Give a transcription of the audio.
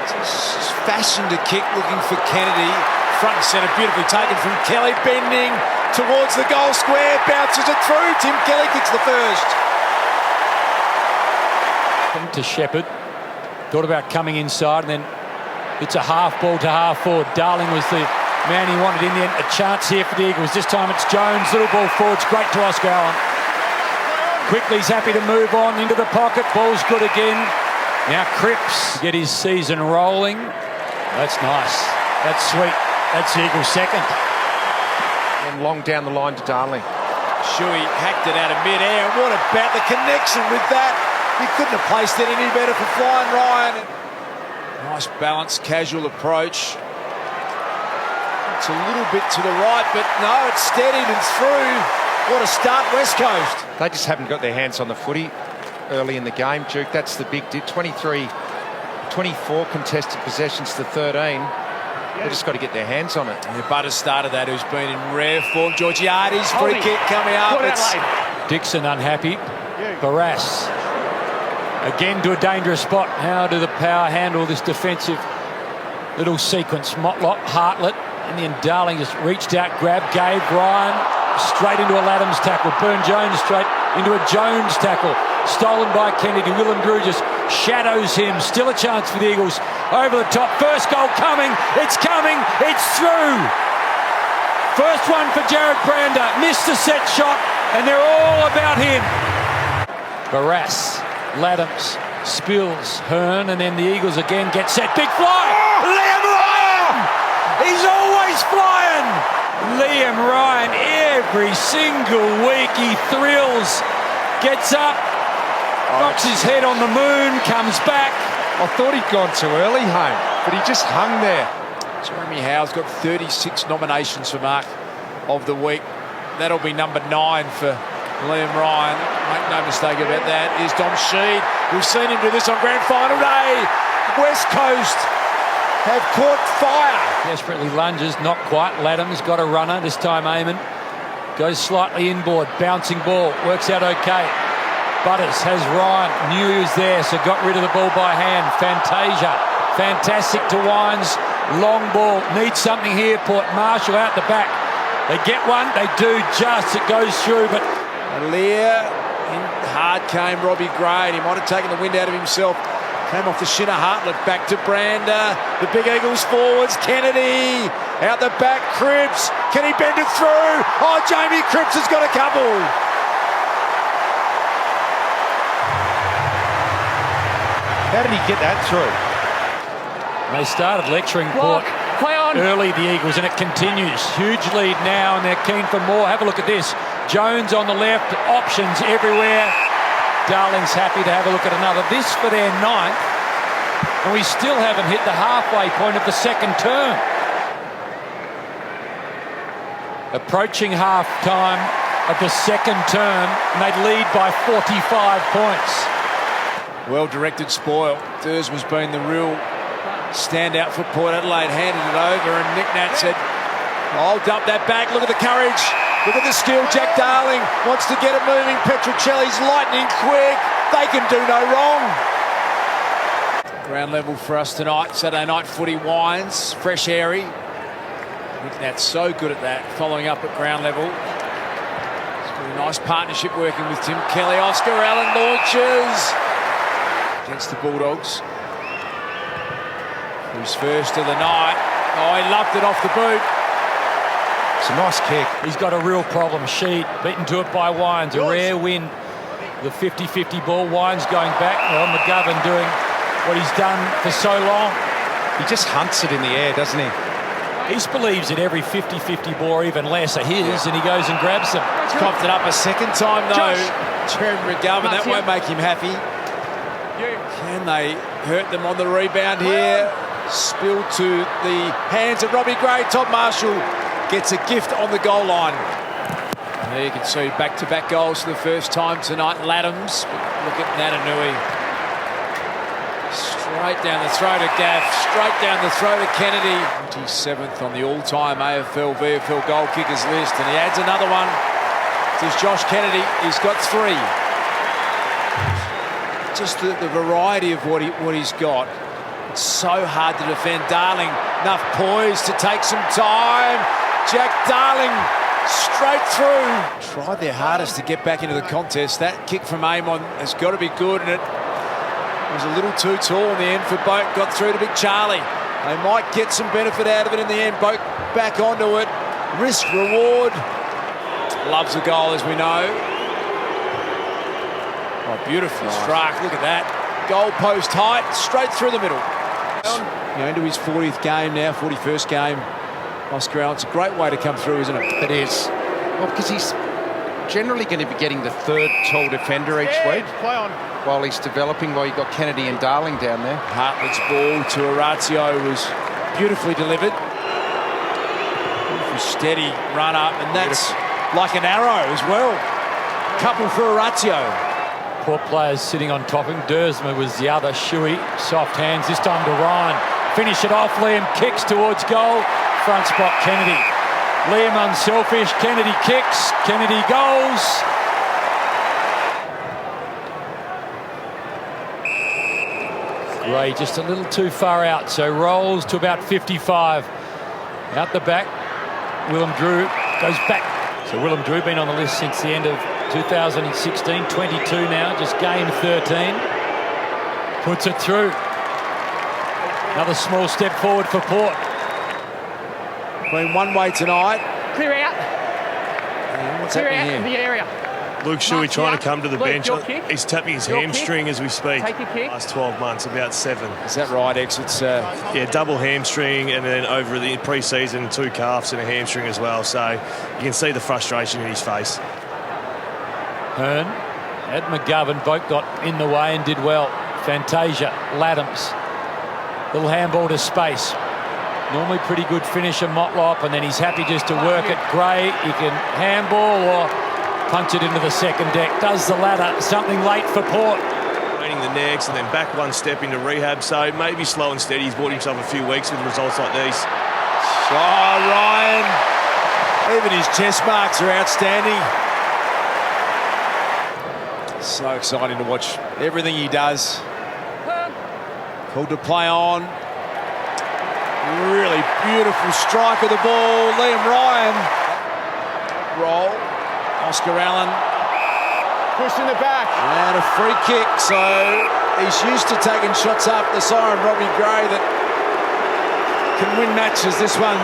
It's fashioned a kick, looking for Kennedy. Front and centre, beautifully taken from Kelly, bending towards the goal square, bounces it through. Tim Kelly kicks the first. To Shepherd, thought about coming inside, and then it's a half ball to half forward. Darling was the man he wanted in the end. A chance here for the Eagles. This time it's Jones, little ball forward, great to Oscar Allen. Quickly he's happy to move on into the pocket. Ball's good again. Now Cripps get his season rolling. That's nice. That's sweet. That's the Eagles' second. And long down the line to Darling. Shuey hacked it out of mid-air. What about the connection with that? He couldn't have placed it any better for Flying Ryan. Nice balanced, casual approach. It's a little bit to the right, but no, it's steadied and through. What a start, West Coast. They just haven't got their hands on the footy early in the game, Duke. That's the big dip. 24 contested possessions to 13. They've just got to get their hands on it. And Butters started that, who's been in rare form. Georgiades, free kick coming up. Dixon unhappy. Barras again to a dangerous spot. How do the Power handle this defensive little sequence? Motlop, Hartlett, and then Darling just reached out, grabbed, gave Ryan straight into a Laddams tackle. Burne-Jones straight into a Jones tackle. Stolen by Kennedy. Willem Drew just shadows him. Still a chance for the Eagles. Over the top. First goal coming. It's coming. It's through. First one for Jared Brander. Missed the set shot, and they're all about him. Barras, Laddams, Spills, Hearn, and then the Eagles again get set. Big fly. Liam Ryan! He's always flying. Liam Ryan, every single week he thrills. Gets up, knocks his head on the moon, comes back. I thought he'd gone too early home, but he just hung there. Jeremy Howe's got 36 nominations for Mark of the Week. That'll be number 9 for Liam Ryan. Make no mistake about that. Here's Dom Sheed. We've seen him do this on grand final day. West Coast have caught fire. Desperately lunges, not quite. Laddams got a runner, this time Eamon. Goes slightly inboard, bouncing ball, works out okay. Butters has Ryan, knew he was there, so got rid of the ball by hand. Fantasia, fantastic to Wines. Long ball, needs something here. Port Marshall out the back. They get one, they do just, it goes through, but... Lear, in hard came Robbie Gray, and he might have taken the wind out of himself. Came off the shin of Hartlett, back to Brander. The big Eagles forwards, Kennedy. Out the back, Cripps. Can he bend it through? Oh, Jamie Cripps has got a couple. How did he get that through? They started lecturing Port early, the Eagles, and it continues. Huge lead now, and they're keen for more. Have a look at this. Jones on the left, options everywhere. Darling's happy to have a look at another. This for their 9th, and we still haven't hit the halfway point of the second term. Approaching half time of the second term, and they lead by 45 points. Well-directed spoil. Dursman's been the real standout for Port Adelaide. Handed it over, and Nick Nat said, I'll dump that back. Look at the courage. Look at the skill. Jack Darling wants to get it moving. Petruccelli's lightning quick. They can do no wrong. Ground level for us tonight. Saturday night footy. Wines. Fresh airy. Nick Nat's so good at that. Following up at ground level. It's been a nice partnership working with Tim Kelly. Oscar Allen launches against the Bulldogs. Who's first of the night. Oh, he loved it off the boot. It's a nice kick. He's got a real problem. Sheed beaten to it by Wines. A rare win. The 50-50 ball. Wines going back. Well, McGovern doing what he's done for so long. He just hunts it in the air, doesn't he? He believes that every 50-50 ball, or even less, are his, and he goes and grabs them. He's coughed it up a second time, though. Jeremy McGovern, that won't make him happy. Can they hurt them on the rebound here? Spilled to the hands of Robbie Gray. Todd Marshall gets a gift on the goal line. There you can see back-to-back goals for the first time tonight. Laddams, look at Natanui. Straight down the throat of Gaff, straight down the throat of Kennedy. 27th on the all-time AFL VFL goal kickers list, and he adds another one. There's Josh Kennedy. He's got 3. Just the variety of what he's got. So hard to defend. Darling, enough poise to take some time. Jack Darling straight through. Tried their hardest to get back into the contest. That kick from Amon has got to be good, and it was a little too tall in the end for Boat. Got through to Big Charlie. They might get some benefit out of it in the end. Boat back onto it. Risk, reward. Loves a goal, as we know. Oh, beautiful strike. Look at that. Goal post height, straight through the middle. You know, into his 40th game now, 41st game. Oscar Allen, it's a great way to come through, isn't it? It is. Well, because he's generally going to be getting the third tall defender each week. Play on. While he's developing, while you've got Kennedy and Darling down there. Hartlett's ball to Orazio was beautifully delivered. Beautiful, steady run up, and that's like an arrow as well. Couple for Orazio. Poor players sitting on top of him. Dersma was the other. Shuey, soft hands, this time to Ryan. Finish it off. Liam kicks towards goal. Front spot, Kennedy. Liam unselfish. Kennedy kicks. Kennedy goals. Gray just a little too far out, so rolls to about 55. Out the back, Willem Drew goes back. So Willem Drew been on the list since the end of 2016, 22 now, just game 13. Puts it through. Another small step forward for Port. Been one way tonight. Clear out. What's Clear happening out here? in the area. Luke Shuey trying to come to the bench. Kick. He's tapping his Your hamstring as we speak. Take your kick. Last 12 months, about 7. Is that right, X? It's Yeah, double hamstring, and then over the pre-season, 2 calves and a hamstring as well. So you can see the frustration in his face. Hearn, Ed McGovern, both got in the way and did well. Fantasia, Laddams, little handball to space. Normally pretty good finisher, Motlop, and then he's happy just to work it. Gray, he can handball or punch it into the second deck. Does the latter, something late for Port. Training the next and then back one step into rehab. So maybe slow and steady. He's bought himself a few weeks with results like these. oh, Ryan. Even his chest marks are outstanding. So exciting to watch everything he does. Called to play on. Really beautiful strike of the ball. Liam Ryan. Roll. Oscar Allen. Push in the back. And a free kick. So he's used to taking shots up the siren, Robbie Gray, that can win matches. This one